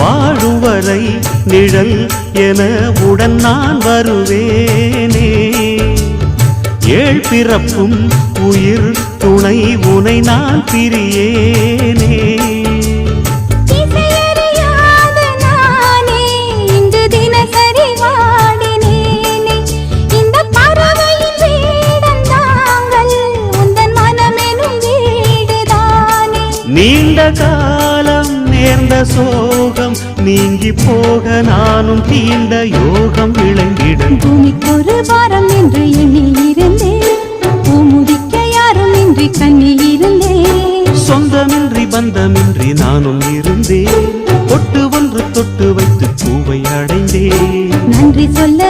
வாழும் வரை நிழல் என உடன் நான் வருவேனே. ஏழ் பிறப்பும் உயிர் துணை உனை நான் பிரியேனே. நீண்ட காலம் நேர்ந்த சோகம் நீங்கி போக நானும் தீண்ட யோகம் விளங்கிட. பூமிக்கு ஒரு வாரம் என்று எண்ணி இருந்தேன், பூமுடிக்க யாரும் இன்றி கண்ணி இருந்தேன். சொந்தமின்றி பந்தமின்றி நானும் இருந்தேன், பொட்டு ஒன்று தொட்டு வைத்து பூவை அடைந்தேன். நன்றி சொல்ல